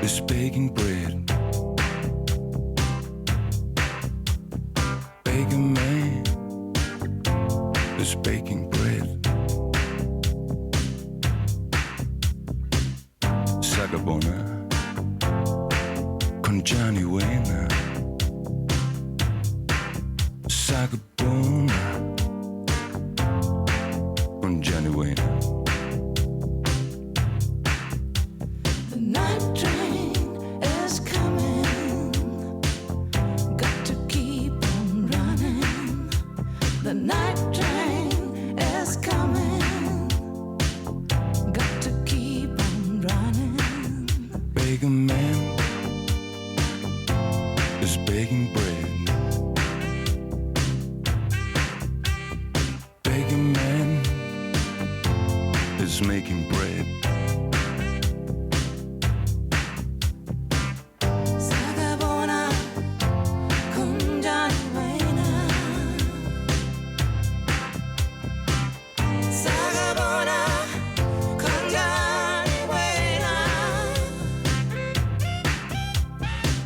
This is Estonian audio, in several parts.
is baking bread. Baker man is baking bread. Sagabona con Johnny Wayne. Sagabona con Johnny Wayne. The night train is coming. Got to keep on running. The night train is coming. Got to keep on running. Baker man is baking bread. Baker man is making bread. Sagabona con Johnny Wayne. Sagabona con Johnny Wayne.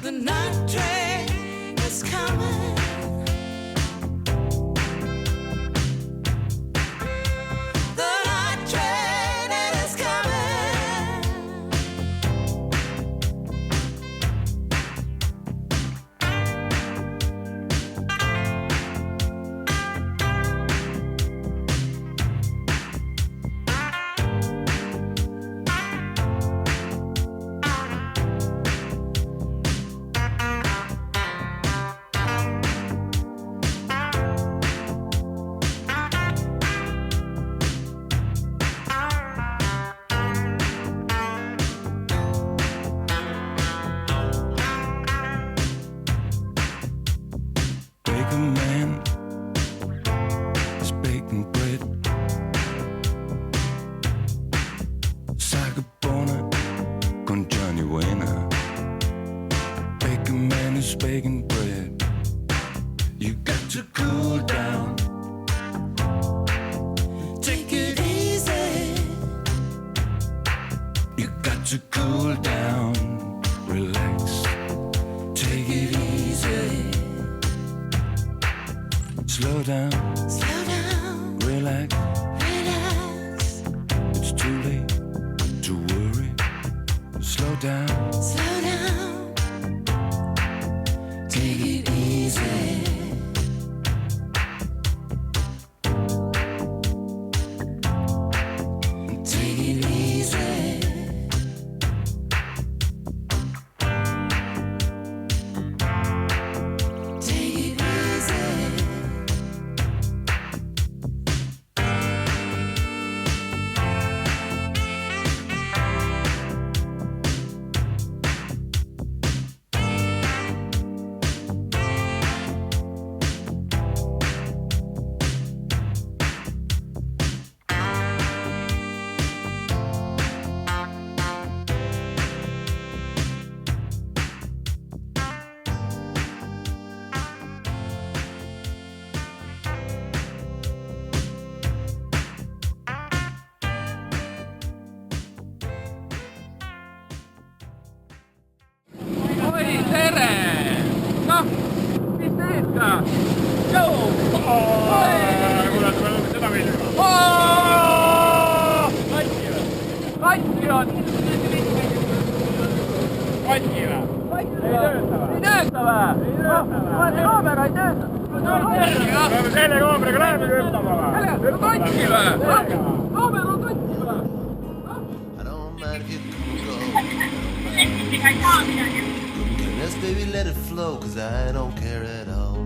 The night train is coming. The night train is coming. Baker man is baking bread. Sagabona con Johnny Wayne. Baker man is baking bread. You got to cool down. Take it easy. You got to cool down. Relax. Take it easy. Slow down. Slow down. Relax. Relax. It's too late to worry. Slow down. Slow down. Take it easy. Take it easy. Take it easy. Oi, tere! No, mis tehta? Joo! Kaikki on! Ei tööttävää! Kamera ei töötä! Kaikki hyvää! Kamera on kaikki hyvää! I don't mind if you go. Let's baby let it flow, cause I don't care at all.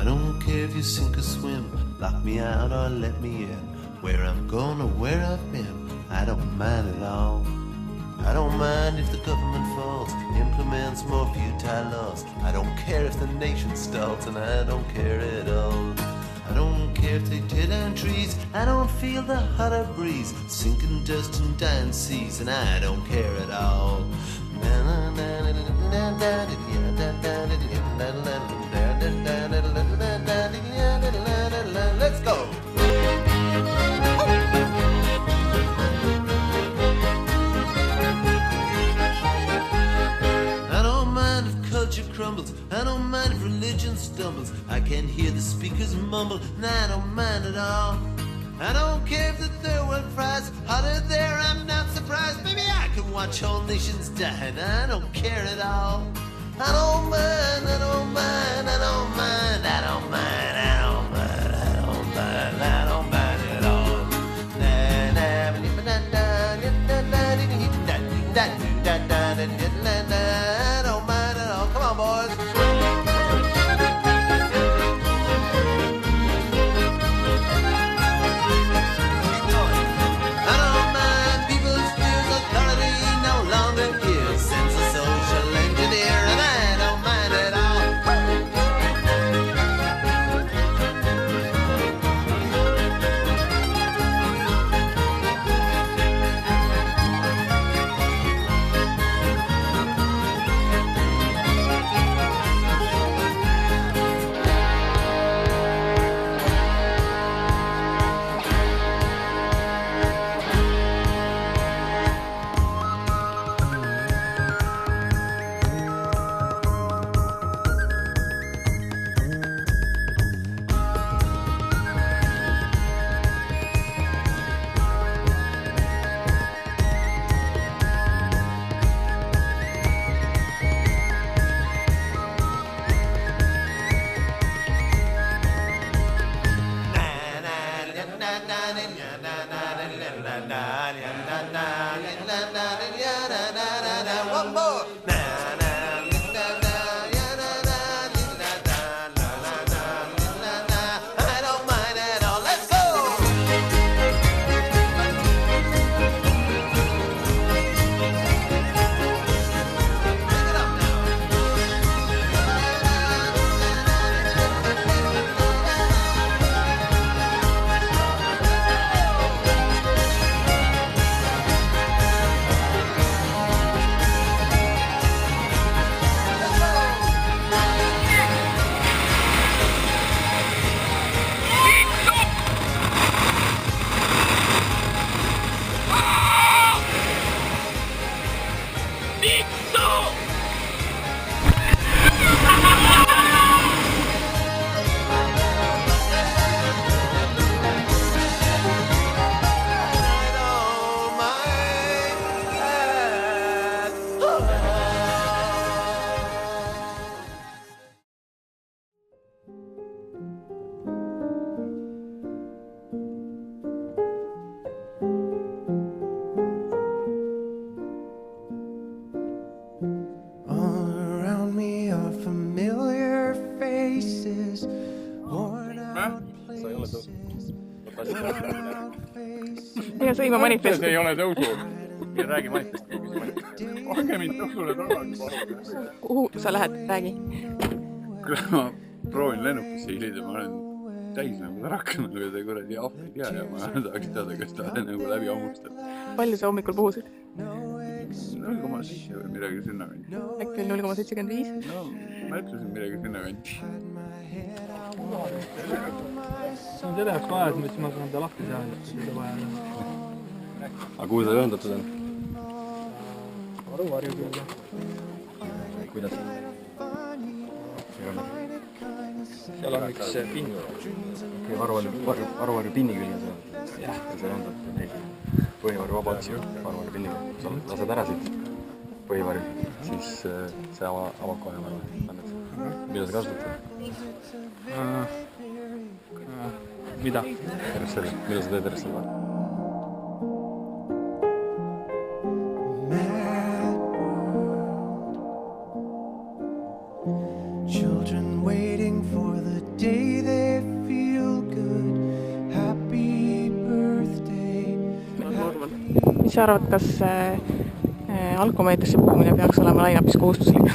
I don't care if you sink or swim, lock me out or let me in. Where I'm going or where I've been, I don't mind at all. I don't mind if the government falls, implements more futile laws. I don't care if the nation stalls, and I don't care at all. I don't care if they tear down trees. I don't feel the hotter breeze, sinking dust and dying seas, and I don't care at all. Let's go. I don't mind if culture crumbles. I don't mind if religion stumbles. I can hear the speakers mumble, and I don't mind at all. I don't care if the third world fries hotter there, I'm not surprised. Maybe I can watch whole nations die, and I don't care at all. I don't mind, I don't mind, I don't mind, I don't mind, I don't mind, I don't mind, I don't mind at all. I don't mind at all. Come on, boys. One more. I don't mind at all. Let's go. Pick it up now. All around me are familiar faces, worn out places, worn out faces. Ja sõima manifest. See ei ole tõusu. Ei räägi manifestist. Olge mind tõusule tagasi. Kuhu sa lähed? Räägi. Kui ma proovin lennukisse hilida, ma olen täis nagu tarakanud või ta kuradi ahv ei tea ja ma tahaks teada, kas ta nagu läbi hammustab. Palju sa hommikul puhusid? 0,7 või midagi sinna kanti. Äkki oli 0,75? No, ma ütlesin midagi sinna kanti. Seda jaoks vaja, et ma saan ta lahti saada. Aga kuhu sa ühendatud on? Aruvarju küll. Kuidas? Seal on üks pinn. Aruvarju pinni küljes on. Ja sa ühendad neid põhivarju vabadus aruvarju pinniga. Sa lased ära siit põhivarju, siis see avab kohe varju. Mida sa kasutad? Mida? Mida sa teed järjest selle varju? Children waiting for the day they feel good. Happy birthday. Mis sa arvad, kas alkomeetrisse puhumine peaks olema lainapis kohustuslik?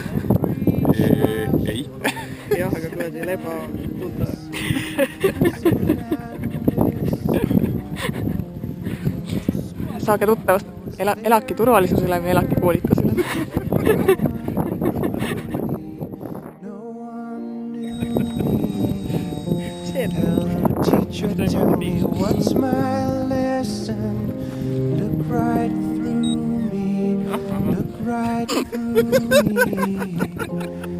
Ei. Jah, aga kui Saage tuttavast ELAK-i turvalisusele või ELAK-i koolitusele. Teacher, tell me what's my lesson? Look right through me, look right through me.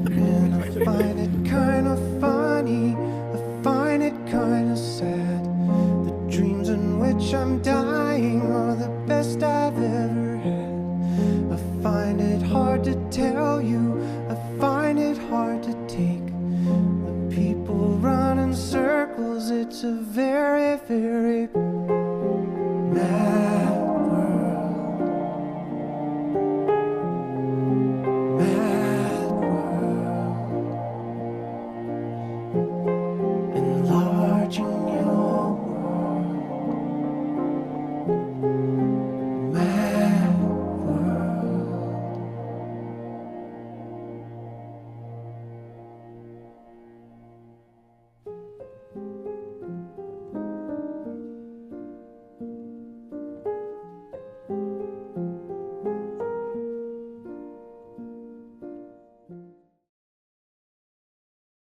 And I find it kind of funny, I find it kind of sad. The dreams in which I'm dying are the best I've ever had. I find it hard to tell you, I find it hard to take. People run in circles, it's a very, very mad